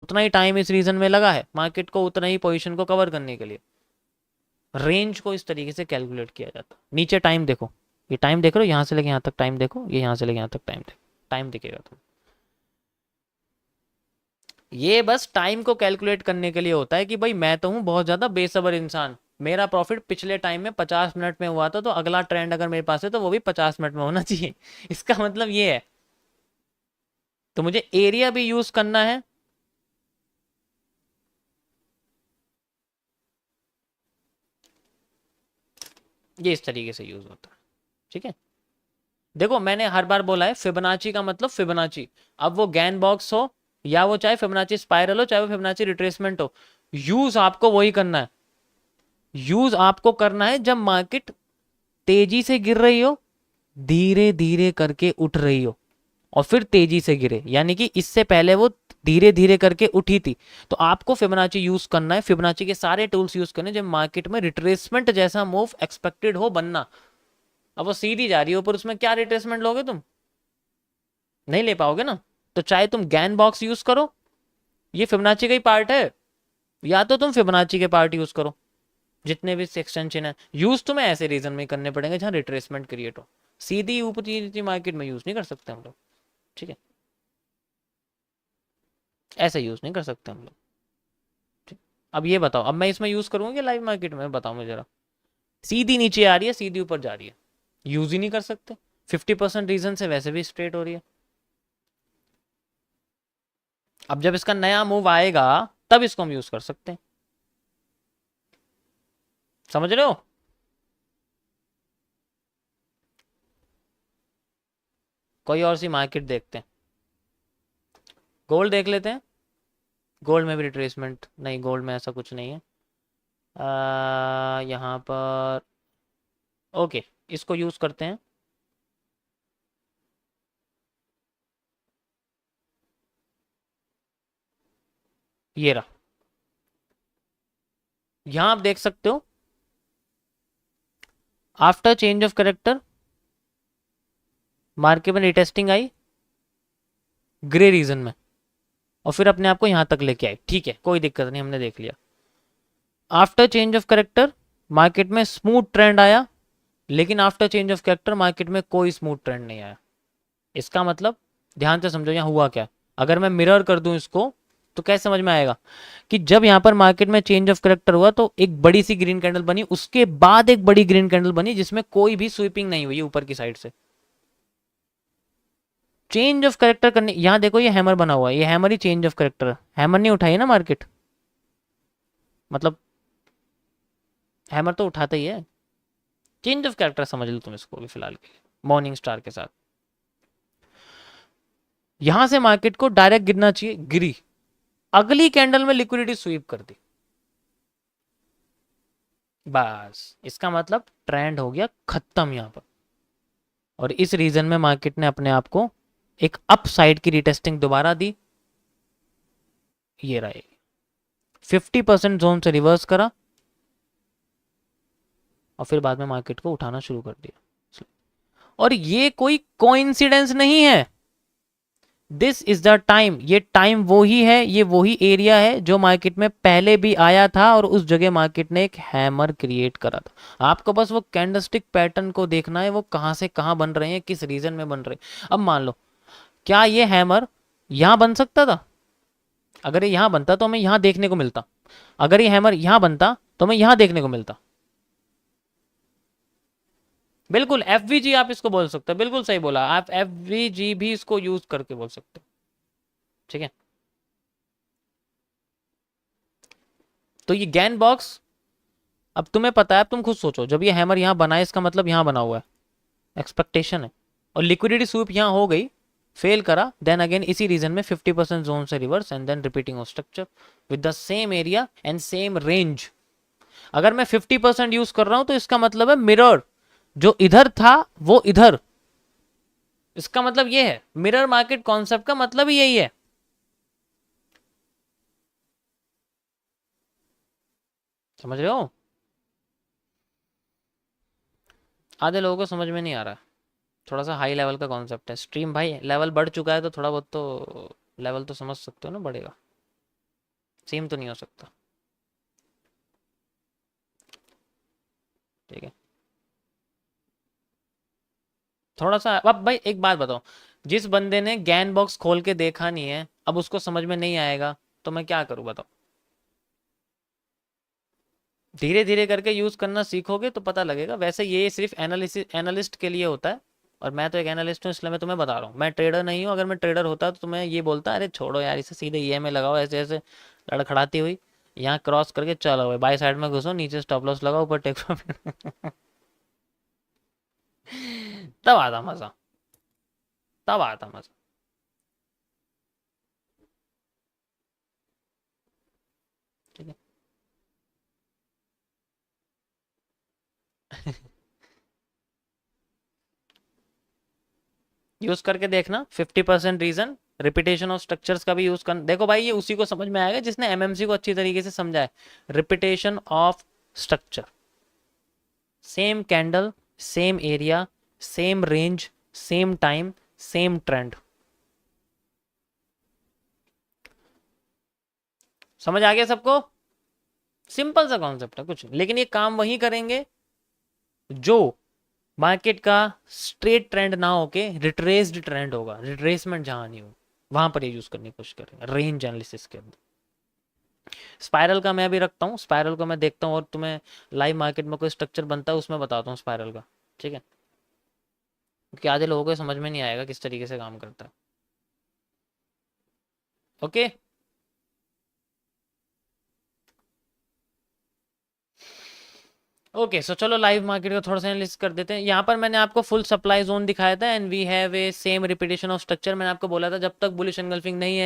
उतना ही टाइम इस रीजन में लगा है मार्केट को उतना ही पोजीशन को कवर करने के लिए। रेंज को इस तरीके से कैलकुलेट किया जाता है। नीचे टाइम देखो, ये टाइम देख रहे हो, यहाँ से लेके यहाँ तक टाइम देखो, ये यहाँ से लेके यहाँ तक टाइम देखो, टाइम दिखेगा तुम। ये बस टाइम को कैलकुलेट करने के लिए होता है कि भाई मैं तो हूँ बहुत ज़्यादा बेसब्र इंसान, मेरा प्रॉफिट पिछले टाइम में 50 मिनट में हुआ था, तो अगला ट्रेंड अगर मेरे पास है तो वो भी 50 मिनट में होना चाहिए। इसका मतलब ये है। तो मुझे एरिया भी यूज करना है। ये इस तरीके से यूज होता है। ठीक है, देखो मैंने हर बार बोला है फिबोनाची का मतलब फिबोनाची। अब वो गैन बॉक्स हो या वो चाहे फिबोनाची स्पाइरल हो, चाहे वो फिबोनाची रिट्रेसमेंट हो, यूज आपको वही करना है। यूज आपको करना है जब मार्केट तेजी से गिर रही हो, धीरे धीरे करके उठ रही हो, और फिर तेजी से गिरे, यानी कि इससे पहले वो धीरे धीरे करके उठी थी, तो आपको फिबोनाची यूज करना है। फिबोनाची के सारे टूल्स यूज करने जब मार्केट में रिट्रेसमेंट जैसा मूव एक्सपेक्टेड हो बनना। अब वो सीधी जा रही हो, पर उसमें क्या रिट्रेसमेंट लोगे तुम? नहीं ले पाओगे ना। तो चाहे तुम गैन बॉक्स यूज करो, ये फिबोनाची का ही पार्ट है, या तो तुम फिबोनाची के पार्ट यूज करो। जितने भी एक्सटेंशन है यूज तुम्हें ऐसे रीजन में करने पड़ेंगे जहां रिट्रेसमेंट क्रिएट हो। सीधी ऊपर नीचे मार्केट में यूज नहीं कर सकते हम लोग। ठीक है, ऐसे यूज नहीं कर सकते हम लोग। ठीक। अब ये बताओ, अब मैं इसमें यूज करूंगा कि लाइव मार्केट में, बताओ मुझे जरा। सीधी नीचे आ रही है, सीधी ऊपर जा रही है, यूज ही नहीं कर सकते। 50% रीजन से वैसे भी स्ट्रेट हो रही है। अब जब इसका नया मूव आएगा तब इसको हम यूज कर सकते हैं। समझ रहे हो? कोई और सी मार्केट देखते हैं। गोल्ड देख लेते हैं। गोल्ड में भी रिट्रेसमेंट नहीं, गोल्ड में ऐसा कुछ नहीं है। यहाँ पर ओके, इसको यूज करते हैं। ये रहा, यहां आप देख सकते हो after change of character market में रिटेस्टिंग आई ग्रे रीजन में, और फिर अपने आप को यहां तक लेके आई। ठीक है, कोई दिक्कत नहीं, हमने देख लिया। After change of character market में स्मूथ ट्रेंड आया, लेकिन after change of character market में कोई स्मूथ ट्रेंड नहीं आया। इसका मतलब ध्यान से समझो यहां हुआ क्या। अगर मैं मिरर कर दूं इसको तो कैसे समझ में आएगा कि जब यहां पर मार्केट में चेंज ऑफ करेक्टर हुआ तो एक बड़ी सी ग्रीन कैंडल बनी, उसके बाद एक बड़ी ग्रीन कैंडल बनी जिसमें कोई भी स्वीपिंग नहीं हुई ऊपर की साइड से। चेंज ऑफ करेक्टर करने, यहां देखो ये हैमर बना हुआ है, ये hammer he change of character. Hammer नहीं उठाई ना मार्केट, मतलब हैमर तो उठाता ही है। चेंज ऑफ कैरेक्टर समझ लो तुम इसको भी फिलहाल के लिए, मॉर्निंग स्टार के साथ। यहां से मार्केट को डायरेक्ट गिरना चाहिए, गिरी, अगली कैंडल में लिक्विडिटी स्वीप कर दी, बस इसका मतलब ट्रेंड हो गया खत्म यहां पर। और इस रीजन में मार्केट ने अपने आप को एक अप साइड की रिटेस्टिंग दोबारा दी। ये रहा 50% जोन से रिवर्स करा, और फिर बाद में मार्केट को उठाना शुरू कर दिया। और ये कोई कोइंसिडेंस नहीं है, दिस इज द टाइम। ये टाइम वो ही है, ये वही एरिया है जो मार्केट में पहले भी आया था, और उस जगह मार्केट ने एक हैमर क्रिएट करा था। आपको बस वो कैंडलस्टिक पैटर्न को देखना है, वो कहां से कहां बन रहे हैं, किस रीजन में बन रहे हैं। अब मान लो, क्या ये हैमर यहां बन सकता था? अगर ये यहां बनता तो हमें यहां देखने को मिलता। अगर ये हैमर यहां बनता तो हमें यहां देखने को मिलता। बिल्कुल एफवीजी आप इसको बोल सकते हो, बिल्कुल सही बोला आप, एफवीजी भी इसको यूज करके बोल सकते हो। ठीक है, तो ये गैन बॉक्स, अब तुम्हें पता है, अब तुम खुद सोचो, जब ये हैमर यहां बना है इसका मतलब यहां बना हुआ है, एक्सपेक्टेशन है, और लिक्विडिटी स्वीप यहां हो गई, फेल करा, देन अगेन इसी रीजन में 50% जोन से reverse, and then repeating of structure with the same area and same range. अगर मैं 50% यूज कर रहा हूं तो इसका मतलब है मिरर जो इधर था वो इधर। इसका मतलब ये है, मिरर मार्केट कॉन्सेप्ट का मतलब ही यही है। समझ रहे हो? आधे लोगों को समझ में नहीं आ रहा। थोड़ा सा हाई लेवल का कॉन्सेप्ट है, स्ट्रीम भाई लेवल बढ़ चुका है तो थोड़ा बहुत तो लेवल तो समझ सकते हो ना, बढ़ेगा। सेम तो नहीं हो सकता, ठीक है। थोड़ा सा अब भाई एक बात बताओ, जिस बंदे ने गैन बॉक्स खोल के देखा नहीं है, अब उसको समझ में नहीं आएगा, तो मैं क्या करूं बताओ। धीरे धीरे करके यूज करना सीखोगे तो पता लगेगा। वैसे ये सिर्फ एनालिसिस एनालिस्ट के लिए होता है, और मैं तो एक एनालिस्ट हूँ, इसलिए मैं तुम्हें बता रहा हूँ। मैं ट्रेडर नहीं हूँ, अगर मैं ट्रेडर होता तो तुम्हें ये बोलता अरे छोड़ो यार, इसे सीधे ईएमए लगाओ, ऐसे ऐसे लड़खड़ाती हुई यहाँ क्रॉस करके चलो भाई, बाई साइड में घुसो, नीचे स्टॉप लॉस लगाओ, ऊपर टेक प्रॉफिट। तब आता मजा, तब आता मजा। ठीक है। यूज करके देखना। 50% रीजन, रिपीटेशन ऑफ स्ट्रक्चर्स का भी यूज कर देखो भाई, ये उसी को समझ में आएगा जिसने एमएमसी को अच्छी तरीके से समझा है। Repetition of structure, same candle, same area, same range, same time, same trend. समझ आ गया सबको? सिंपल सा कॉन्सेप्ट है कुछ, लेकिन ये काम वही करेंगे जो मार्केट का स्ट्रेट ट्रेंड ना होके रिट्रेस्ड ट्रेंड होगा, रिट्रेसमेंट जहां नहीं हो वहां पर ये यूज करने की कोशिश करेंगे रेंज एनालिसिस के अंदर। स्पाइरल का मैं अभी रखता हूँ, स्पाइरल को मैं देखता हूँ, और तुम्हें लाइव मार्केट में कोई स्ट्रक्चर बनता है उसमें बताता हूँ स्पाइरल का, ठीक है। क्योंकि आधे लोगों को समझ में नहीं आएगा किस तरीके से काम करता है। ओके। ओके सो चलो लाइव मार्केट का थोड़ा सा एनालिसिस कर देते हैं। यहाँ पर मैंने आपको फुल सप्लाई जोन दिखाया था, and we have a same repetition of structure. मैंने आपको बोला था जब तक बुलिश एंगल्फिंग नहीं है